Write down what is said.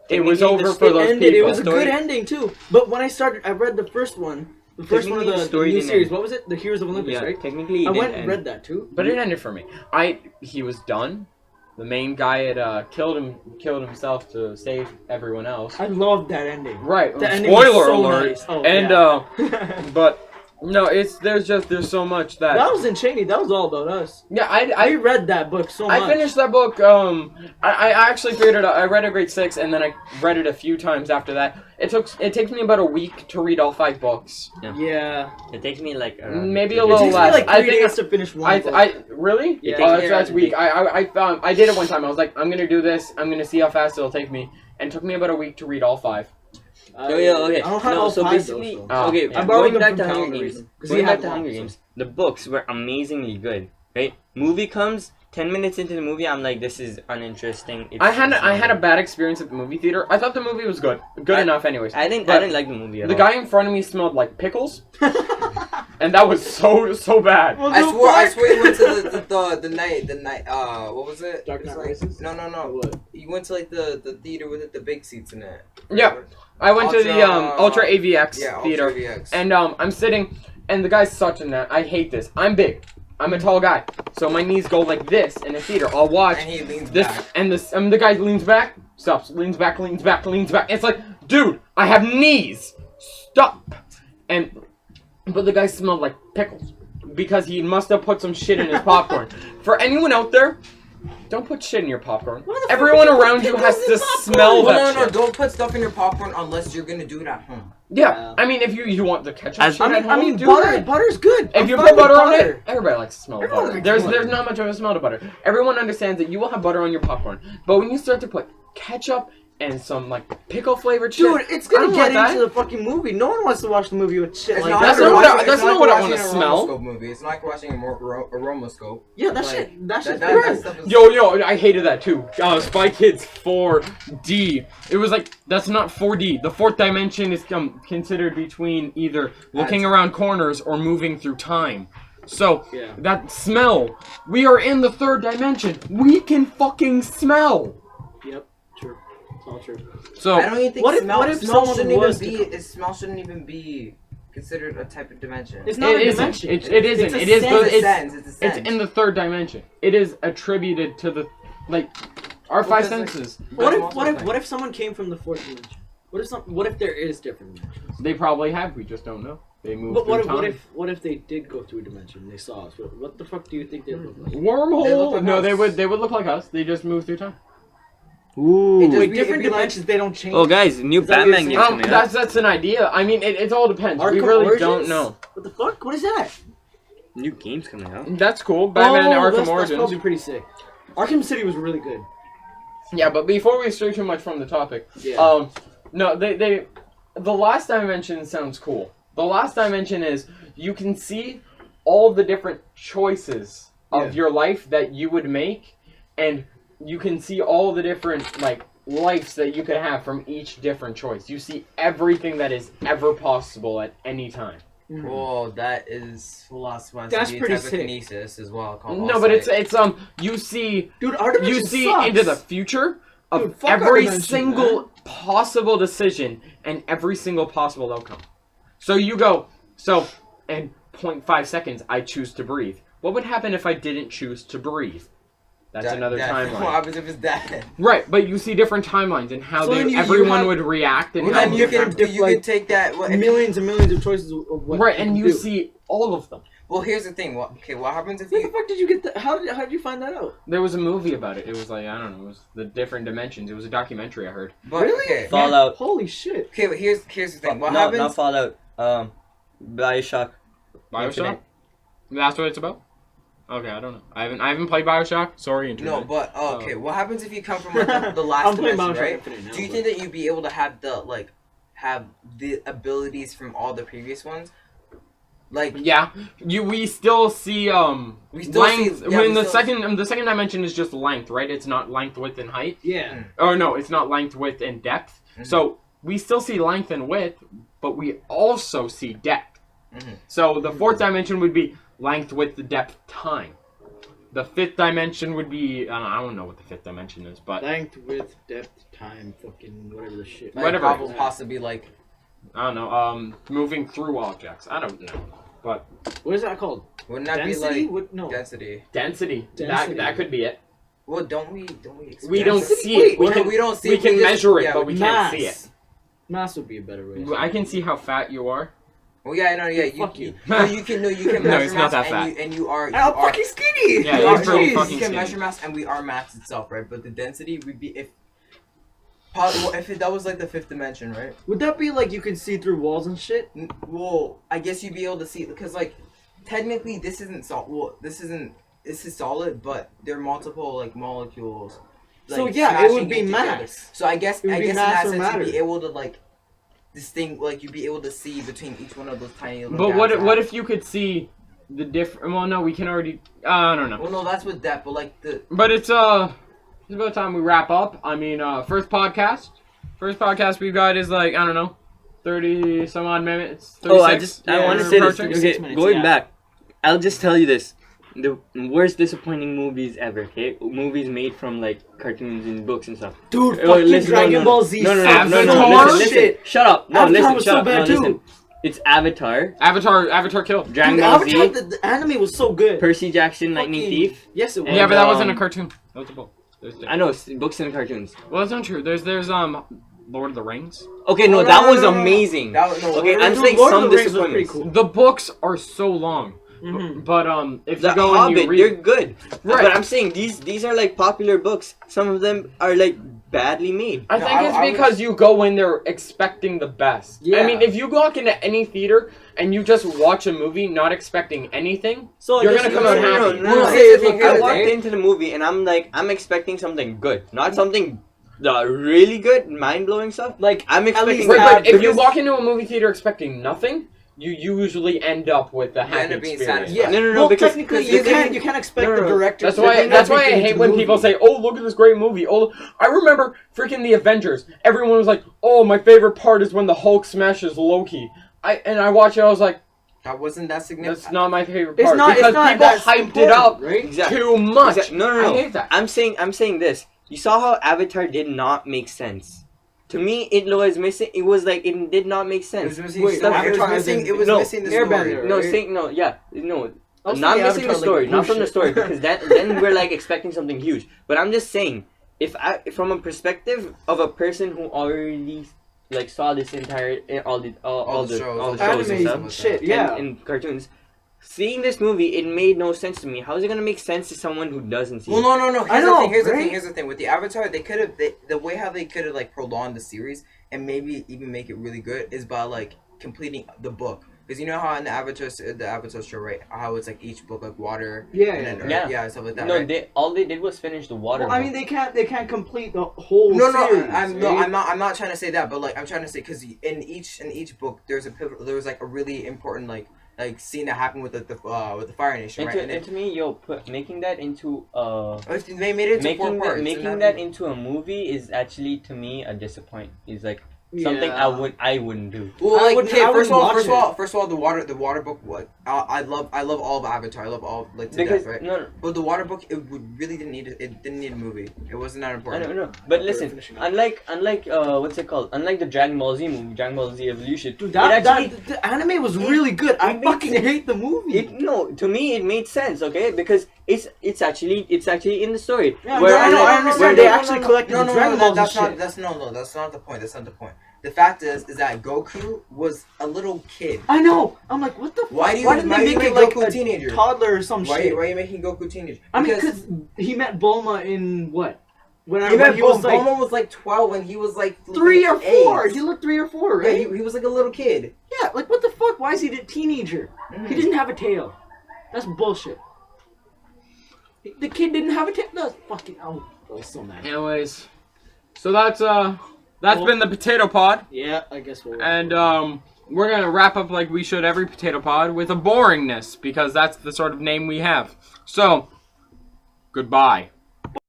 it was over for those ended. people. It was a good ending too. But when I read the first one. The first one of the new series. What was it? The Heroes of Olympus, right? Technically, I went and read that too. But it ended for me. He was done. The main guy had killed himself to save everyone else. I loved that ending. Right. That ending was Spoiler so alert. nice. Oh, and yeah. but no, there's so much that. That was in Cheney. That was all about us. Yeah, I read that book so much. I finished that book. I actually figured it out. I read it grade 6, and then I read it a few times after that. It takes me about a week to read all 5 books. Yeah. It takes me like maybe a little less. It takes me like 3 days to finish one book. I really? Yeah. Oh, that's weak. I did it one time. I was like, I'm gonna do this. I'm gonna see how fast it'll take me, and it took me about a week to read all 5. Okay. I don't have all so 5 basically, though, so. okay. I borrowed Going them back from to Hunger calendar Games. reason. Going back to Hunger Games. The books were amazingly good, right? Movie comes 10 minutes into the movie. I'm like, this is uninteresting. I had a bad experience at the movie theater. I thought the movie was good enough, anyways. I didn't like the movie at all. The guy in front of me smelled like pickles, and that was so bad. I swear he went to the night. What was it? Dark Knight Rises? No. What? You went to like the theater with the big seats in it. Yeah, I went to the Ultra AVX theater, Ultra AVX. and I'm sitting, and the guy's such a I hate this. I'm big. I'm a tall guy, so my knees go like this in a theater. I'll watch And he leans this, back. and the guy leans back, stops, leans back. It's like, dude, I have knees. Stop. But the guy smelled like pickles because he must have put some shit in his popcorn. For anyone out there, don't put shit in your popcorn. Everyone around you has to smell that No, shit. don't put stuff in your popcorn unless you're gonna do it at home. Yeah, I mean, if you want the ketchup shit at home, I mean, do it. butter's good. If I'm you fine put with butter on it, everybody likes the smell of Everyone butter. likes There's butter. not much of a smell to butter. Everyone understands that you will have butter on your popcorn, but when you start to put ketchup and some like pickle flavored shit, Dude, it's gonna get that. into the fucking movie. No one wants to watch the movie with shit like That's that. not what I want to smell. Movie. It's not like watching a Aromoscope. Yeah, that shit's great. stuff is- Yo, I hated that too. Spy Kids 4D. It was like, that's not 4D. The 4th dimension is considered between either looking around corners or moving through time. So, that smell, we are in the 3rd dimension. We can fucking smell. Yep, true. It's all true. So, I don't even think what if smell someone shouldn't was even be. Smell shouldn't even be considered a type of dimension. It's not a isn't. dimension. It isn't. It's a It is. sense. But It's a sense. It's a sense. It's in the 3rd dimension. It is attributed to the, like, our 5 senses. What if someone came from the 4th dimension? What if there is different dimensions? They probably have. We just don't know. They move But through time. what if they did go through a dimension and they saw us? What the fuck do you think they look like? Wormhole? They look like No, us. they would look like us. They just move through time. Ooh. Wait, different dimensions, they don't change. Oh, guys, new Is that what Batman you're game's saying? coming up. That's an idea. I mean, it all depends. We Arkham really Origins? don't know. What the fuck? What is that? New game's coming out. That's cool. Batman Arkham that's Origins. probably pretty sick. Arkham City was really good. Yeah, but before we stray too much from the topic, Yeah. no, the last dimension sounds cool. The last dimension is you can see all the different choices of your life that you would make, and you can see all the different like lives that you could have from each different choice. You see everything that is ever possible at any time. Oh, that is philosophy. That's pretty sick. Kinesis as well. No, but it's you see, Dude, our dimension you see sucks. into the future of Dude, fuck our every dimension, single man. possible decision and every single possible outcome. So you go, in 0.5 seconds, I choose to breathe. What would happen if I didn't choose to breathe? That's another timeline. What happens if it's that? Right, but you see different timelines and how So then you everyone have- would react and Well, how then you different. can take that. Millions and millions of choices of what Right, you and can you do. see all of them. Well, here's the thing. What happens if Where the you? fuck did you get that? How did you find that out? There was a movie about it. It was like, I don't know, it was the different dimensions. It was a documentary I heard. But, Really? Okay. Fallout. Holy shit! Okay, but here's the thing. What No, happens? not Fallout. Bioshock. Bioshock? Infinite. That's what it's about? Okay, I don't know. I haven't played Bioshock. Sorry, internet. No, but okay. What happens if you come from like, the last I'm playing dimension, Bioshock right? Infinite now, Do you but- think that you'd be able to have the abilities from all the previous ones? Like Yeah, we still see We still length. see- yeah, when we the still- second dimension is just length, right? It's not length, width, and height. Yeah. Or no, it's not length, width, and depth. So we still see length and width, but we also see depth. So the 4th dimension would be length, width, depth, time. The fifth dimension would be I don't know what the fifth dimension is, but length, width, depth, time, fucking whatever the shit. Like, whatever. Probably possibly like. I don't know. Moving through objects. I don't know, but What is that called? Wouldn't that Density? be like What? No. density? density. Density. That could be it. Well, don't we? We don't Density? see it. Wait, we don't see. We it, can just- measure it, yeah, but we can't see it. Mass. Mass would be a better way. I can see how fat you are. Well, yeah, no, yeah, Fuck you. No, you can No, measure he's not mass, that and fat. you are. I'm fucking skinny. Yeah, you you're are pretty jeez. fucking You can skinny. measure mass, and we are mass itself, right? But the density would be if that was like the fifth dimension, right? Would that be like you can see through walls and shit? Well, I guess you'd be able to see because like technically this isn't solid. Well, this is solid, but there are multiple like molecules. So, like, yeah, it would smashing be into together. mass. So I guess It would be in mass that or sense matter. you'd be able to like distinct, like you'd be able to see between each one of those tiny little. But gaps what that- if you could see the different? Well, no, we can already. I don't know. Well, no, that's with depth, but like the. But it's about time we wrap up. I mean, first podcast we've got is like I don't know, 30 some odd minutes. 36. Oh, I want to we're say this. approaching. Okay, 36 minutes, going yeah. back, I'll just tell you this: the worst disappointing movies ever. Okay, movies made from like cartoons and books and stuff. Dude, Oh, fucking listen, Dragon Ball Z. No, Avatar? listen. Shit. Shut up. No, Avatar listen. was Shut so up. bad No, too. listen. It's Avatar, Avatar killed. Dragon Dude, Ball Avatar, Z, the anime was so good. Percy Jackson, Lightning Fucking- Thief. Yes, it was. And, Yeah, but that wasn't a um, cartoon. That was a book. I know, it's books and cartoons. Well, that's not true. There's Lord of the Rings. Okay, no, Oh, that no, was no, no. amazing. Okay, I'm Dude, saying Lord of some the Rings was pretty disappointments. cool. The books are so long. Mhm. But if The you go and Hobbit, you read, they're good. Right. But I'm saying these are like popular books. Some of them are like badly made. I No, think I it's because was- you go in there expecting the best. Yeah. I mean, if you walk into any theater and you just watch a movie not expecting anything, So I You're guess gonna you come out gotta- happy. No, Say here's it the thing. looked I good, walked right? into the movie and I'm expecting something good, not something really good, mind-blowing stuff. Like, I'm expecting. least Right, have- but if you because- walk into a movie theater expecting nothing, you usually end up with a end happy up being experience. satisfied. yeah. No, well, because- technically, because you the thing- can't expect No, the no. director. That's to why. bring That's why I everything hate into when the people movie. say, "Oh, look at this great movie." Oh, I remember freaking the Avengers. Everyone was like, "Oh, my favorite part is when the Hulk smashes Loki." I watched it. I was like, That wasn't that significant. "That's not my favorite It's part," not. because It's not. people That's hyped it important, up right? Exactly. too much. No. I hate that. I'm saying this. You saw how Avatar did not make sense. To me, it was missing. It was like it did not make It sense. was missing. Wait, stuff. Avatar as in- It was no, missing the Airbender. story. No, right? saying no. Yeah, no. I was Not thinking missing the Avatar, story, like, not from the bullshit. story, because then we're like expecting something huge. But I'm just saying, if from a perspective of a person who already like saw this entire all the shows and Anime stuff, shit, yeah. and cartoons, seeing this movie, it made no sense to me. How is it gonna make sense to someone who doesn't see? Well, it? no. I know, Here's the right? thing. Here's the thing. With the Avatar, they could have the way how they could have like prolonged the series and maybe even make it really good is by like completing the book. Because you know how in the Avatar show, right? How it's like each book like water, Yeah, and then yeah. earth, yeah, stuff like that. No, right? all they did was finish the water. Well, I book. mean, they can't complete the whole No, series. I'm right? not trying to say that, but like I'm trying to say because in each book there was like a really important like scene that happened with the Fire Nation, right? And to me, making that into They made it into 4 parts. making that into a movie is actually to me a disappointment. Is like something Yeah. I wouldn't do. Well, I like, wouldn't- okay, I first wouldn't of watch all, the water book. What I love all of Avatar. I love all like to Because death, right? no, But the water book, really didn't need it didn't need a movie. It wasn't that I important. don't know. But We're listen, finishing up. unlike what's it called? Unlike the Dragon Ball Z movie, Dragon Ball Z Evolution, Dude, it actually the anime was really good. I it fucking makes- hate the movie. to me it made sense, okay? Because it's actually in the story. Yeah, where I know, I understand. where They actually collected No, the Dragon Balls and that's not shit. that's not the point. That's not the point. The fact is that Goku was a little kid. I know. I'm like, what the fuck? Why Why didn't they make it like Goku a teenager? toddler or some Why shit? are you making Goku teenager? I mean, because he met Bulma in what? When he was like Bulma was like 12 when he was like 3 or 4. 8. He looked 3 or 4, Yeah, right? he was like a little kid. Yeah, like what the fuck? Why is he a teenager? He didn't have a tail. That's bullshit. The kid didn't have a tail. That's fucking. Oh, I was so mad. Anyways, so that's been the Potato Pod, Yeah, I guess we'll. and we're gonna wrap up like we should every Potato Pod with a boringness because that's the sort of name we have. So, goodbye.